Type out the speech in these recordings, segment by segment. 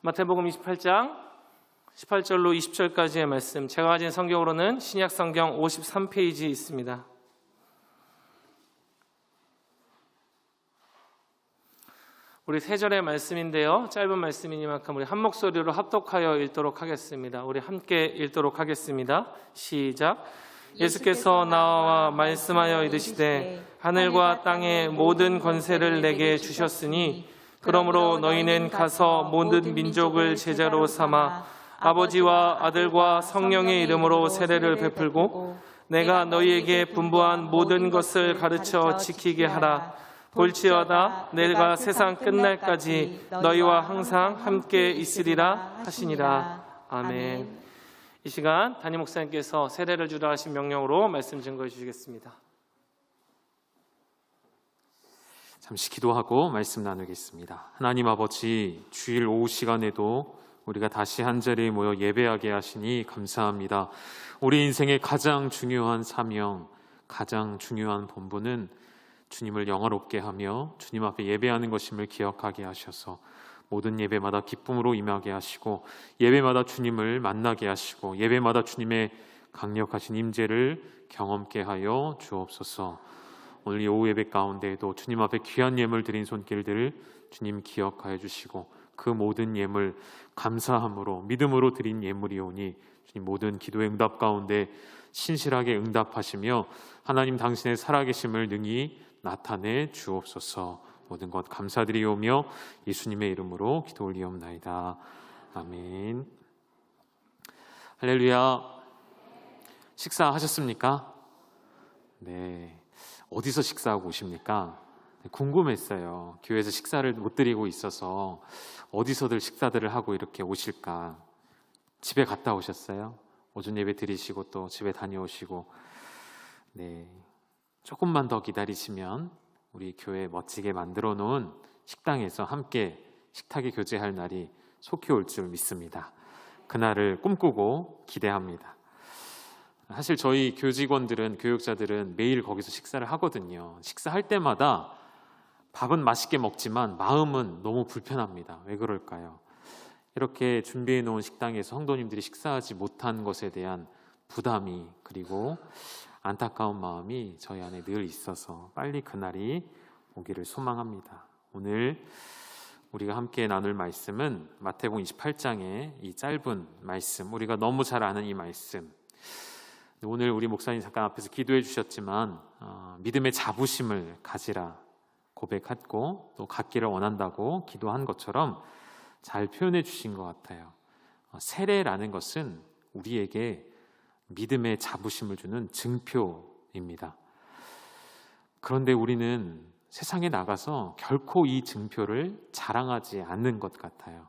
마태복음 28장 18절로 20절까지의 말씀, 제가 가진 성경으로는 신약 성경 53페이지 있습니다. 우리 세 절의 말씀인데요, 짧은 말씀이니만큼 우리 한 목소리로 합독하여 읽도록 하겠습니다. 우리 함께 읽도록 하겠습니다. 시작. 예수께서 나와 말씀하여 이르시되 하늘과 땅의 모든 권세를 내게 주셨으니 그러므로 너희는 가서 모든 민족을 제자로 삼아 아버지와 아들과 성령의 이름으로 세례를 베풀고 내가 너희에게 분부한 모든 것을 가르쳐 지키게 하라. 볼지어다 내가 세상 끝날까지 너희와 항상 함께 있으리라 하시니라. 아멘. 이 시간 담임 목사님께서 세례를 주라 하신 명령으로 말씀 증거해 주시겠습니다. 잠시 기도하고 말씀 나누겠습니다. 하나님 아버지, 주일 오후 시간에도 우리가 다시 한자리에 모여 예배하게 하시니 감사합니다. 우리 인생의 가장 중요한 사명, 가장 중요한 본분은 주님을 영화롭게 하며 주님 앞에 예배하는 것임을 기억하게 하셔서 모든 예배마다 기쁨으로 임하게 하시고 예배마다 주님을 만나게 하시고 예배마다 주님의 강력하신 임재를 경험케 하여 주옵소서. 오늘 이 오후 예배 가운데에도 주님 앞에 귀한 예물 드린 손길들을 주님 기억하여 주시고 그 모든 예물 감사함으로 믿음으로 드린 예물이오니 주님 모든 기도의 응답 가운데 신실하게 응답하시며 하나님 당신의 살아계심을 능히 나타내 주옵소서. 모든 것 감사드리오며 예수님의 이름으로 기도 올리옵나이다. 아멘. 할렐루야. 식사하셨습니까? 네. 어디서 식사하고 오십니까? 궁금했어요. 교회에서 식사를 못 드리고 있어서 어디서들 식사들을 하고 이렇게 오실까. 집에 갔다 오셨어요? 오전 예배 드리시고 또 집에 다녀오시고. 네. 조금만 더 기다리시면 우리 교회 멋지게 만들어 놓은 식당에서 함께 식탁에 교제할 날이 속히 올 줄 믿습니다. 그날을 꿈꾸고 기대합니다. 사실 저희 교직원들은, 교육자들은 매일 거기서 식사를 하거든요. 식사할 때마다 밥은 맛있게 먹지만 마음은 너무 불편합니다. 왜 그럴까요? 이렇게 준비해 놓은 식당에서 성도님들이 식사하지 못한 것에 대한 부담이, 그리고 안타까운 마음이 저희 안에 늘 있어서 빨리 그날이 오기를 소망합니다. 오늘 우리가 함께 나눌 말씀은 마태복음 28장의 이 짧은 말씀, 우리가 너무 잘 아는 이 말씀. 오늘 우리 목사님 잠깐 앞에서 기도해 주셨지만 믿음의 자부심을 가지라 고백했고 또 갖기를 원한다고 기도한 것처럼 잘 표현해 주신 것 같아요. 세례라는 것은 우리에게 믿음의 자부심을 주는 증표입니다. 그런데 우리는 세상에 나가서 결코 이 증표를 자랑하지 않는 것 같아요.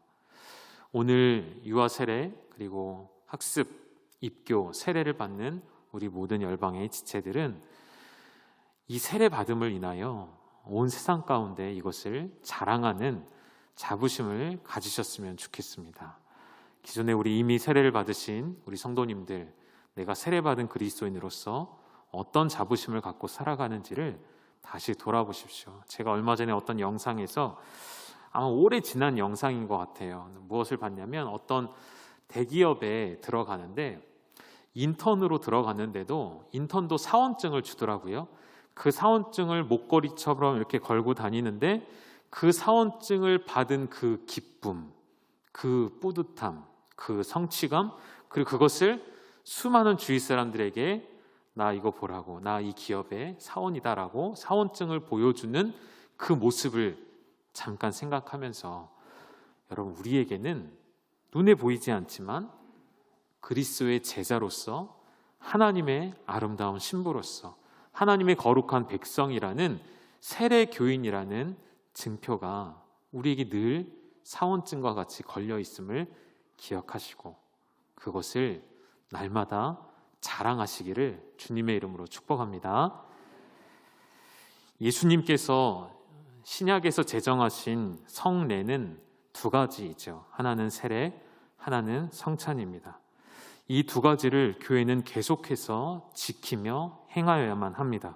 오늘 유아 세례 그리고 학습, 입교, 세례를 받는 우리 모든 열방의 지체들은 이 세례 받음을 인하여 온 세상 가운데 이것을 자랑하는 자부심을 가지셨으면 좋겠습니다. 기존에 우리 이미 세례를 받으신 우리 성도님들, 내가 세례받은 그리스도인으로서 어떤 자부심을 갖고 살아가는지를 다시 돌아보십시오. 제가 얼마 전에 어떤 영상에서 아마 오래 지난 영상인 것 같아요. 무엇을 봤냐면 어떤 대기업에 들어가는데 인턴으로 들어갔는데도 인턴도 사원증을 주더라고요. 그 사원증을 목걸이처럼 이렇게 걸고 다니는데 그 사원증을 받은 그 기쁨, 그 뿌듯함, 그 성취감, 그리고 그것을 수많은 주위 사람들에게 나 이거 보라고, 나 이 기업의 사원이다라고 사원증을 보여주는 그 모습을 잠깐 생각하면서 여러분, 우리에게는 눈에 보이지 않지만 그리스도의 제자로서 하나님의 아름다운 신부로서 하나님의 거룩한 백성이라는 세례 교인이라는 증표가 우리에게 늘 사원증과 같이 걸려 있음을 기억하시고 그것을 날마다 자랑하시기를 주님의 이름으로 축복합니다. 예수님께서 신약에서 제정하신 성례는 두 가지이죠. 하나는 세례, 하나는 성찬입니다. 이 두 가지를 교회는 계속해서 지키며 행하여야만 합니다.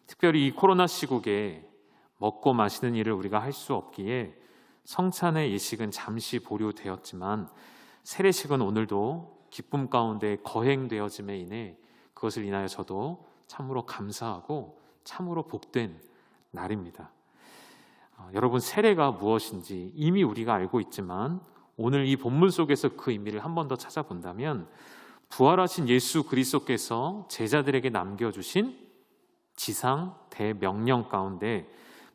특별히 이 코로나 시국에 먹고 마시는 일을 우리가 할 수 없기에 성찬의 예식은 잠시 보류되었지만 세례식은 오늘도 기쁨 가운데 거행되어짐에 인해 그것을 인하여 저도 참으로 감사하고 참으로 복된 날입니다. 여러분, 세례가 무엇인지 이미 우리가 알고 있지만 오늘 이 본문 속에서 그 의미를 한 번 더 찾아본다면 부활하신 예수 그리스도께서 제자들에게 남겨주신 지상 대명령 가운데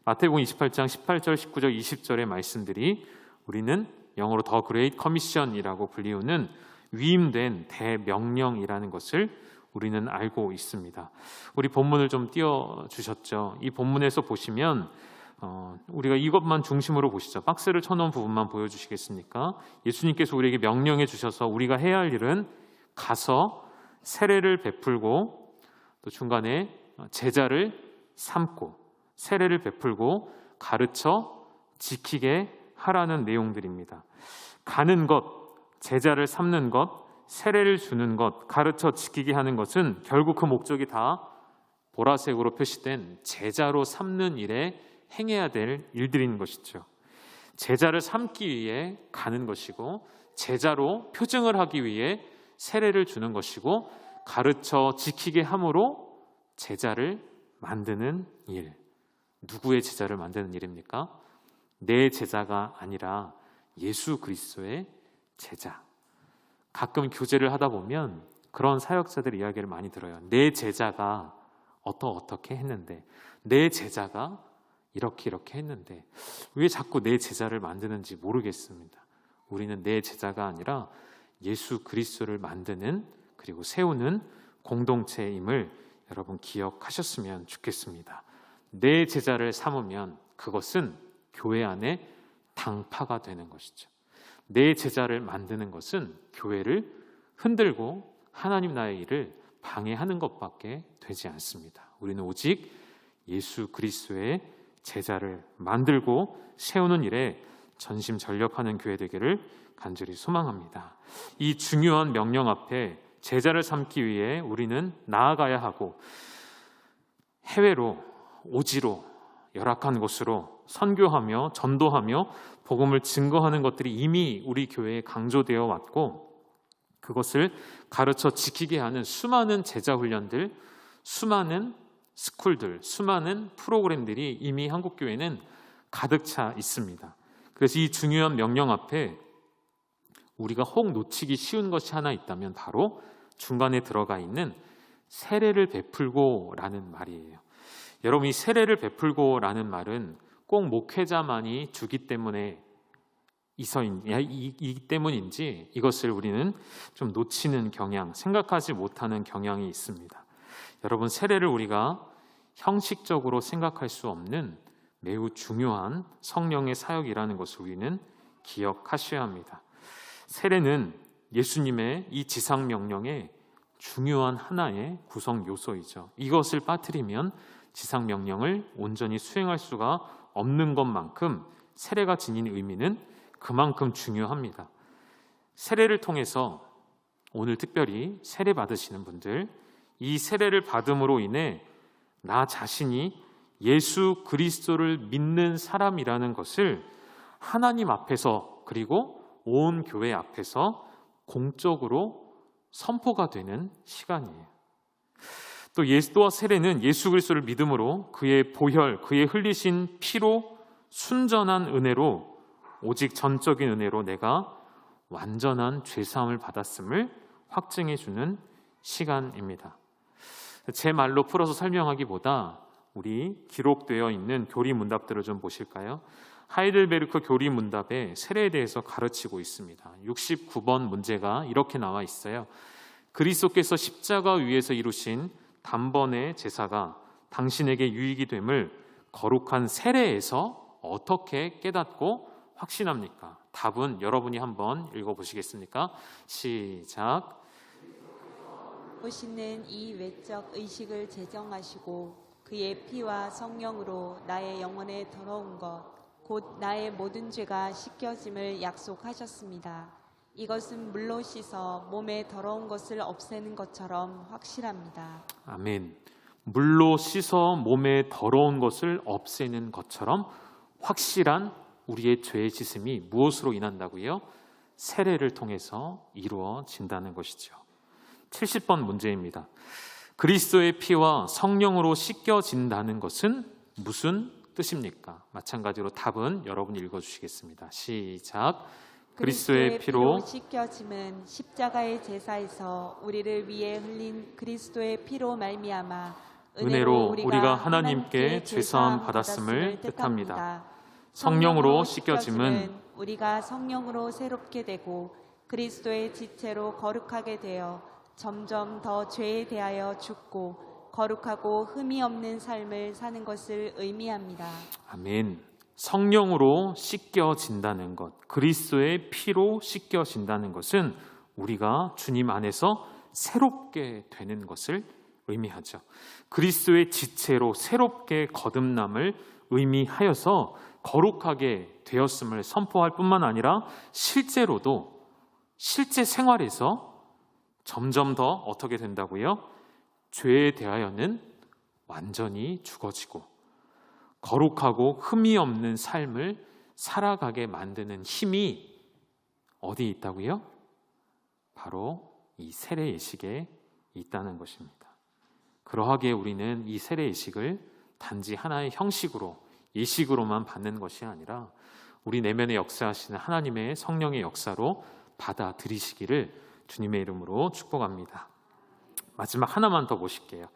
마태복음 28장 18절, 19절, 20절의 말씀들이 우리는 영어로 더 그레이트 커미션이라고 불리우는 위임된 대명령이라는 것을 우리는 알고 있습니다. 우리 본문을 좀 띄워주셨죠. 이 본문에서 보시면 우리가 이것만 중심으로 보시죠. 박스를 쳐놓은 부분만 보여주시겠습니까? 예수님께서 우리에게 명령해 주셔서 우리가 해야 할 일은 가서 세례를 베풀고 또 중간에 제자를 삼고 세례를 베풀고 가르쳐 지키게 하라는 내용들입니다. 가는 것, 제자를 삼는 것, 세례를 주는 것, 가르쳐 지키게 하는 것은 결국 그 목적이 다 보라색으로 표시된 제자로 삼는 일에 행해야 될 일들인 것이죠. 제자를 삼기 위해 가는 것이고 제자로 표징을 하기 위해 세례를 주는 것이고 가르쳐 지키게 함으로 제자를 만드는 일. 누구의 제자를 만드는 일입니까? 내 제자가 아니라 예수 그리스도의 제자. 가끔 교제를 하다 보면 그런 사역자들의 이야기를 많이 들어요. 내 제자가 어떻게 했는데, 내 제자가 이렇게 했는데 왜 자꾸 내 제자를 만드는지 모르겠습니다. 우리는 내 제자가 아니라 예수 그리스도를 만드는 그리고 세우는 공동체임을 여러분 기억하셨으면 좋겠습니다. 내 제자를 삼으면 그것은 교회 안에 당파가 되는 것이죠. 내 제자를 만드는 것은 교회를 흔들고 하나님 나라의 일을 방해하는 것밖에 되지 않습니다. 우리는 오직 예수 그리스도의 제자를 만들고 세우는 일에 전심전력하는 교회 되기를 간절히 소망합니다. 이 중요한 명령 앞에 제자를 삼기 위해 우리는 나아가야 하고 해외로 오지로 열악한 곳으로 선교하며 전도하며 복음을 증거하는 것들이 이미 우리 교회에 강조되어 왔고 그것을 가르쳐 지키게 하는 수많은 제자 훈련들, 수많은 스쿨들, 수많은 프로그램들이 이미 한국 교회는 가득 차 있습니다. 그래서 이 중요한 명령 앞에 우리가 혹 놓치기 쉬운 것이 하나 있다면 바로 중간에 들어가 있는 세례를 베풀고라는 말이에요. 여러분, 이 세례를 베풀고라는 말은 꼭 목회자만이 주기 때문에 이 때문인지 이것을 우리는 좀 놓치는 경향, 생각하지 못하는 경향이 있습니다. 여러분, 세례를 우리가 형식적으로 생각할 수 없는 매우 중요한 성령의 사역이라는 것을 우리는 기억하셔야 합니다. 세례는 예수님의 이 지상 명령의 중요한 하나의 구성 요소이죠. 이것을 빠뜨리면 지상 명령을 온전히 수행할 수가 없는 것만큼 세례가 지닌 의미는 그만큼 중요합니다. 세례를 통해서 오늘 특별히 세례 받으시는 분들, 이 세례를 받음으로 인해 나 자신이 예수 그리스도를 믿는 사람이라는 것을 하나님 앞에서 그리고 온 교회 앞에서 공적으로 선포가 되는 시간이에요. 또와 세례는 예수 그리스도를 믿음으로 그의 보혈, 그의 흘리신 피로 순전한 은혜로 오직 전적인 은혜로 내가 완전한 죄사함을 받았음을 확증해 주는 시간입니다. 제 말로 풀어서 설명하기보다 우리 기록되어 있는 교리 문답들을 좀 보실까요? 하이델베르크 교리 문답에 세례에 대해서 가르치고 있습니다. 69번 문제가 이렇게 나와 있어요. 그리스도께서 십자가 위에서 이루신 단번의 제사가 당신에게 유익이 됨을 거룩한 세례에서 어떻게 깨닫고 확신합니까? 답은 여러분이 한번 읽어보시겠습니까? 시작. 보시는 이 외적 의식을 제정하시고 그의 피와 성령으로 나의 영혼에 더러운 것 곧 나의 모든 죄가 씻겨짐을 약속하셨습니다. 이것은 물로 씻어 몸에 더러운 것을 없애는 것처럼 확실합니다. 아멘. 물로 씻어 몸에 더러운 것을 없애는 것처럼 확실한 우리의 죄의 씻음이 무엇으로 인한다고요? 세례를 통해서 이루어진다는 것이죠. 70번 문제입니다. 그리스도의 피와 성령으로 씻겨진다는 것은 무슨 뜻입니까? 마찬가지로 답은 여러분이 읽어주시겠습니다. 시작. 그리스도의 피로 씻겨짐은 십자가의 제사에서 우리를 위해 흘린 그리스도의 피로 말미암아 은혜로 우리가 하나님께 죄사함 받았음을 뜻합니다. 성령으로 씻겨짐은 우리가 성령으로 새롭게 되고 그리스도의 지체로 거룩하게 되어 점점 더 죄에 대하여 죽고 거룩하고 흠이 없는 삶을 사는 것을 의미합니다. 아멘. 성령으로 씻겨진다는 것, 그리스도의 피로 씻겨진다는 것은 우리가 주님 안에서 새롭게 되는 것을 의미하죠. 그리스도의 지체로 새롭게 거듭남을 의미하여서 거룩하게 되었음을 선포할 뿐만 아니라 실제로도 실제 생활에서 점점 더 어떻게 된다고요? 죄에 대하여는 완전히 죽어지고 거룩하고 흠이 없는 삶을 살아가게 만드는 힘이 어디에 있다고요? 바로 이 세례 예식에 있다는 것입니다. 그러하기에 우리는 이 세례 예식을 단지 하나의 형식으로 예식으로만 받는 것이 아니라 우리 내면에 역사하시는 하나님의 성령의 역사로 받아들이시기를 주님의 이름으로 축복합니다. 마지막 하나만 더 보실게요.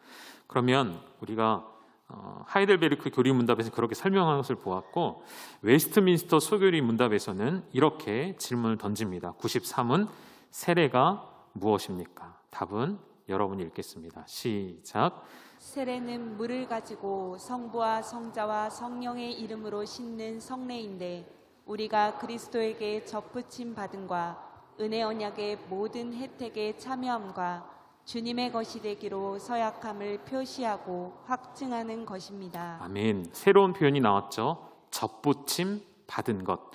그러면 우리가 하이델베르크 교리 문답에서 그렇게 설명한 것을 보았고 웨스트민스터 소교리 문답에서는 이렇게 질문을 던집니다. 93은 세례가 무엇입니까? 답은 여러분이 읽겠습니다. 시작. 세례는 물을 가지고 성부와 성자와 성령의 이름으로 씻는 성례인데 우리가 그리스도에게 접붙임 받음과 은혜 언약의 모든 혜택에 참여함과 주님의 것이 되기로 서약함을 표시하고 확증하는 것입니다. 아멘. 새로운 표현이 나왔죠. 접붙임 받은 것.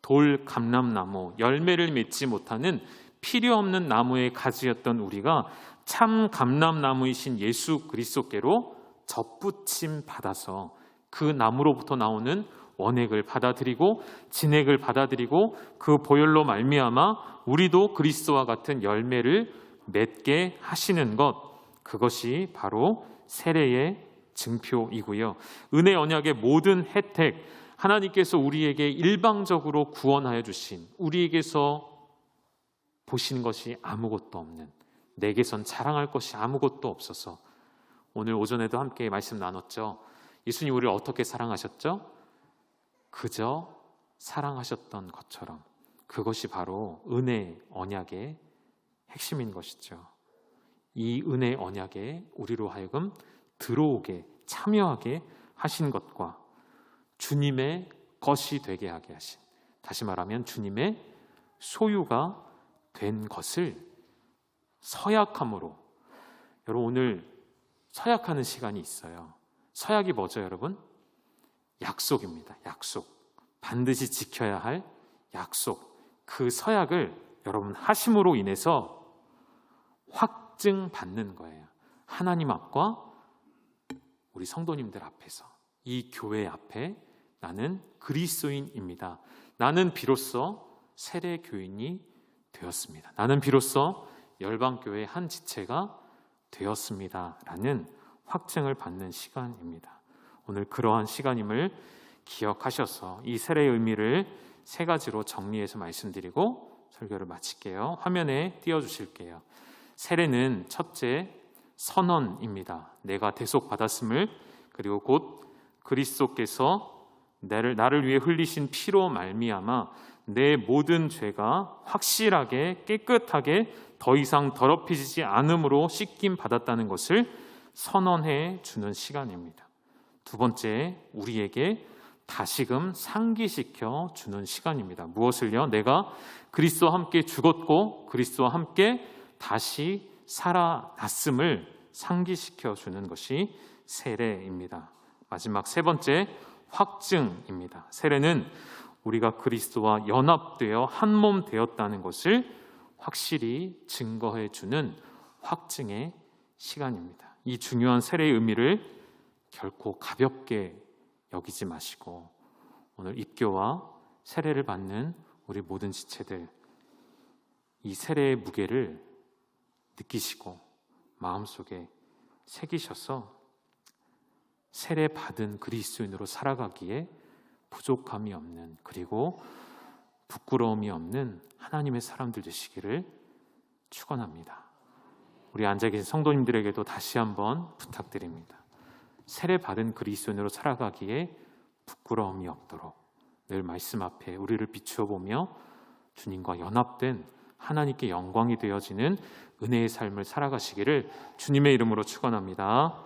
돌, 감람나무, 열매를 맺지 못하는 필요 없는 나무의 가지였던 우리가 참 감람나무이신 예수 그리스도께로 접붙임 받아서 그 나무로부터 나오는 원액을 받아들이고 진액을 받아들이고 그 보혈로 말미암아 우리도 그리스도와 같은 열매를 맺게 하시는 것, 그것이 바로 세례의 증표이고요. 은혜 언약의 모든 혜택, 하나님께서 우리에게 일방적으로 구원하여 주신, 우리에게서 보시는 것이 아무것도 없는, 내게선 자랑할 것이 아무것도 없어서 오늘 오전에도 함께 말씀 나눴죠. 예수님 우리를 어떻게 사랑하셨죠? 그저 사랑하셨던 것처럼. 그것이 바로 은혜 언약의 핵심인 것이죠. 이 은혜 언약에 우리로 하여금 들어오게 참여하게 하신 것과 주님의 것이 되게 하게 하신, 다시 말하면 주님의 소유가 된 것을 서약함으로, 여러분 오늘 서약하는 시간이 있어요. 서약이 뭐죠, 여러분? 약속입니다. 약속. 반드시 지켜야 할 약속. 그 서약을 여러분 하심으로 인해서 확증받는 거예요. 하나님 앞과 우리 성도님들 앞에서, 이 교회 앞에 나는 그리스도인입니다. 나는 비로소 세례 교인이 되었습니다. 나는 비로소 열방교회의 한 지체가 되었습니다. 라는 확증을 받는 시간입니다. 오늘 그러한 시간임을 기억하셔서 이 세례의 의미를 세 가지로 정리해서 말씀드리고 설교를 마칠게요. 화면에 띄워주실게요. 세례는 첫째, 선언입니다. 내가 대속받았음을, 그리고 곧 그리스도께서 나를 위해 흘리신 피로 말미암아 내 모든 죄가 확실하게 깨끗하게 더 이상 더럽혀지지 않음으로 씻김 받았다는 것을 선언해 주는 시간입니다. 두 번째, 우리에게 다시금 상기시켜 주는 시간입니다. 무엇을요? 내가 그리스도와 함께 죽었고 그리스도와 함께 다시 살아났음을 상기시켜 주는 것이 세례입니다. 마지막 세 번째, 확증입니다. 세례는 우리가 그리스도와 연합되어 한 몸 되었다는 것을 확실히 증거해 주는 확증의 시간입니다. 이 중요한 세례의 의미를 결코 가볍게 여기지 마시고 오늘 입교와 세례를 받는 우리 모든 지체들, 이 세례의 무게를 느끼시고 마음속에 새기셔서 세례 받은 그리스도인으로 살아가기에 부족함이 없는, 그리고 부끄러움이 없는 하나님의 사람들 되시기를 축원합니다. 우리 앉아 계신 성도님들에게도 다시 한번 부탁드립니다. 세례 받은 그리스도인으로 살아가기에 부끄러움이 없도록 늘 말씀 앞에 우리를 비추어 보며 주님과 연합된 하나님께 영광이 되어지는 은혜의 삶을 살아가시기를 주님의 이름으로 축원합니다.